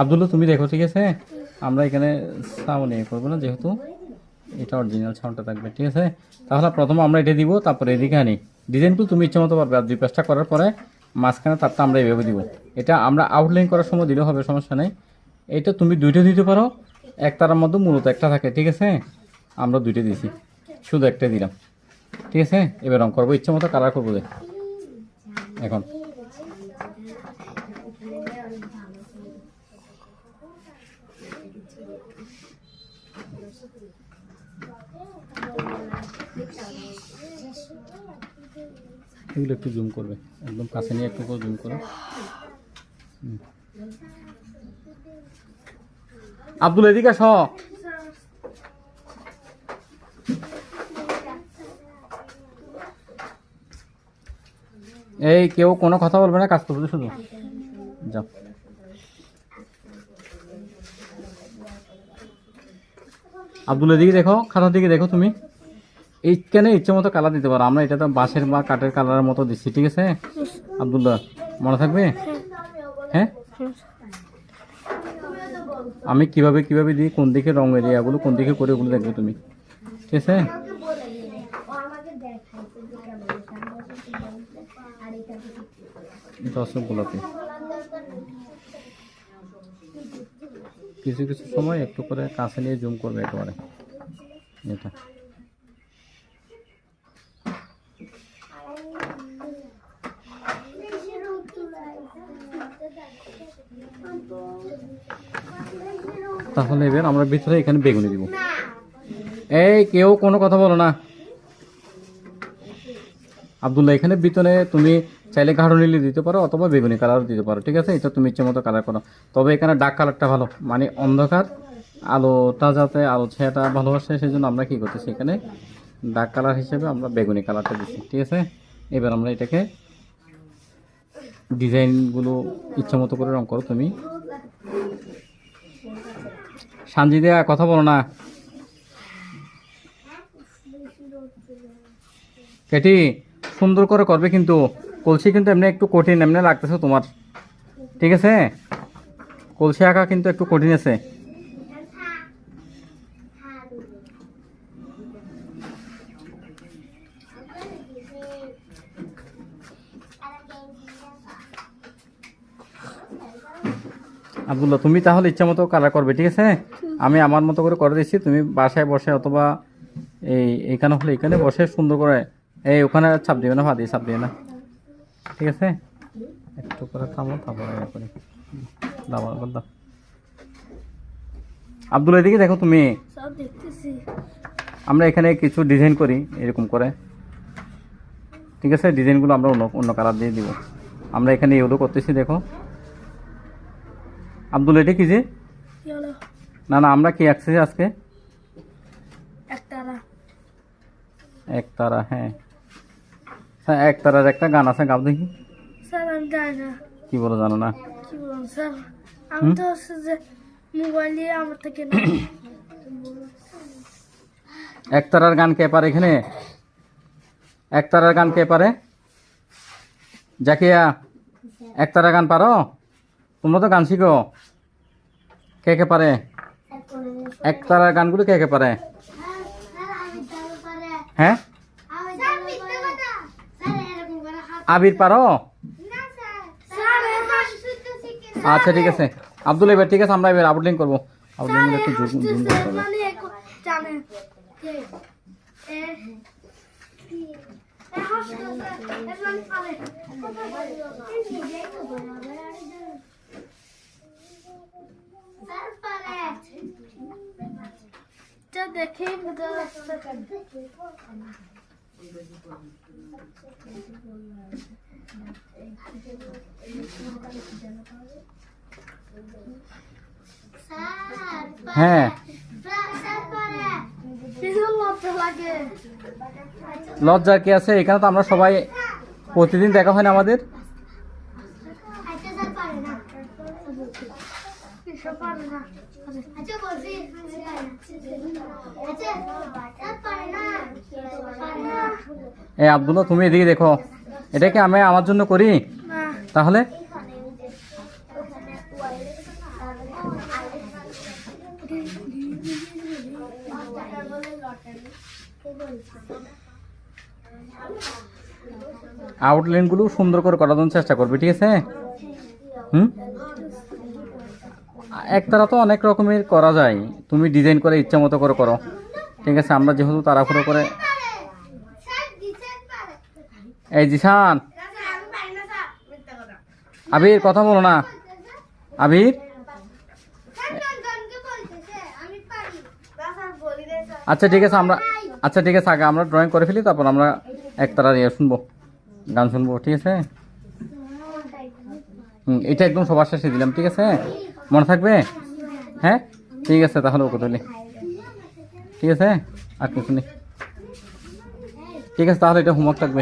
আব্দুল্লাহ তুমি দেখো, ঠিক আছে? আমরা এখানে সাউন্ড ইয়ে করবো না, যেহেতু এটা অরিজিনাল সাউন্ডটা থাকবে, ঠিক আছে? তাহলে প্রথমে আমরা এটা দিব, তারপরে এদিকে আনি ডিজাইনগুলো তুমি ইচ্ছে মতো পারবে। আর 2 পেজটা করার পরে মাঝখানে তারটা আমরা এইভাবে দিব। এটা আমরা আউটলাইন করার সময় দিলেও হবে, সমস্যা নেই। এটা তুমি 2টা দিতে পারো, একটার মধ্যে মূলত একটা থাকে, ঠিক আছে? আমরা 2টা দিয়েছি, শুধু একটা দিলাম, ঠিক আছে? এবার রং করবো, ইচ্ছে মতো কালার করবো। এখন এগুলো একটু জুম করবে, একদম কাছে নিয়ে একটু জুম করো। আব্দুল এদিকে আস। এই কেউ কোনো কথা বলবে না, কাজ করবে শুধু, যাও। আব্দুল এদিকে দেখো, খাতার দিকে দেখো তুমি। এইখানে ইচ্ছে মতো কালার দিতে পারো, আমরা এটা তো বাঁশের বা কাঠের কালারের মতো দিচ্ছি, ঠিক আছে? আব্দুল্লাহ মনে থাকবে? হ্যাঁ, আমি কিভাবে কিভাবে দিই, কোন দিকে রং এরিয়াগুলো কোন দিকে করে, ওগুলো দেখবে তুমি, ঠিক আছে? গোলাপি কিছু কিছু সময় একটু করে কাছে নিয়ে জুম করবে একেবারে এটা। তাহলে এবার আমরা ভিতরে এখানে বেগুনি দিব। এই কেউ কোনো কথা বলো না। আব্দুল্লাহ এখানে ভিতরে তুমি চাইলে গাঢ় নীল দিতে পারো অথবা বেগুনি কালারও দিতে পারো, ঠিক আছে? এটা তুমি ইচ্ছে মতো কালার করো, তবে এখানে ডার্ক কালারটা ভালো, মানে অন্ধকার আলোটা যাতে আলো ছায়াটা ভালো আসে, সেই জন্য আমরা কী করতেছি, এখানে ডার্ক কালার হিসেবে আমরা বেগুনি কালারটা দিচ্ছি, ঠিক আছে? এবার আমরা এটাকে ডিজাইনগুলো ইচ্ছে মতো করে রং করো তুমি। সানজিদা কথা বলো না। কেটি সুন্দর করে করবে কিন্তু, কলসি কিন্তু এমনি একটু কঠিন এমনি লাগতেছে তোমার, ঠিক আছে? কলসি আঁকা কিন্তু একটু কঠিন আছে। আব্দুল্লাহ তুমি তাহলে ইচ্ছা মতো কালার করবে, ঠিক আছে? আমি আমার মতো করে করে দিচ্ছি, তুমি বাসায় বসে অথবা এইখানে হলে এখানে বসে সুন্দর করে, এই ওখানে ছাপ দিবে না, ভাদি ছাপ দিবে না, ঠিক আছে? একটু করে থামো, তারপরে করে দাও। আব্দুল এদিকে দেখো তুমি, আমরা এখানে কিছু ডিজাইন করি এরকম করে, ঠিক আছে? ডিজাইনগুলো আমরা অন্য কালার দিয়ে দিব। আমরা এখানে এগুলো করতেছি, দেখো। আব্দুল এটা কি যে না না আমরা কি আঁকছি আজকে? একতারা, হ্যাঁ একতারার একটা গান আছে, গাও দেখি। কি বলো জানো না? একতারার গান কে পারে এখানে? একতারার গান কে পারে? জাকিয়া একতারা গান পারো? তোমরা তো গান শিখো, কে কে পারে একতারার গানগুলো? কে কে পারে? হ্যাঁ আবির পারো? আচ্ছা ঠিক আছে আব্দুল, এবার ঠিক আছে আমরা এবার আউটলাইন করবো। আউটলাইন একটু জুম করতে হবে। হ্যাঁ লজ্জার কি আছে, এখানে তো আমরা সবাই প্রতিদিন দেখা হয় না আমাদের। এই আব্দুল্লাহ তুমি এদিকে দেখো, এটা কি আমি আমার জন্য করি? তাহলে আউটলাইনগুলো সুন্দর করে করার জন্য চেষ্টা করবে, ঠিক আছে? হুম, একতারা তো অনেক রকমের করা যায়, তুমি ডিজাইন করে ইচ্ছা মতো করে করো, ঠিক আছে? আমরা যেহেতু তাড়াহুড়ো করে, এই জিসান, আবির কথা বলো না, আবির। আচ্ছা ঠিক আছে, আচ্ছা ঠিক আছে, আগে আমরা ড্রয়িং করে ফেলি, তারপর আমরা একতারা ইয়ে শুনবো, গান শুনবো, ঠিক আছে? এটা একদম সবার শেষে দিলাম, ঠিক আছে? মনে থাকবে? হ্যাঁ ঠিক আছে, তাহলে ওকে তুলি, ঠিক আছে? আর কিছু নেই, ঠিক আছে? তাহলে এটা হোমওয়ার্ক থাকবে।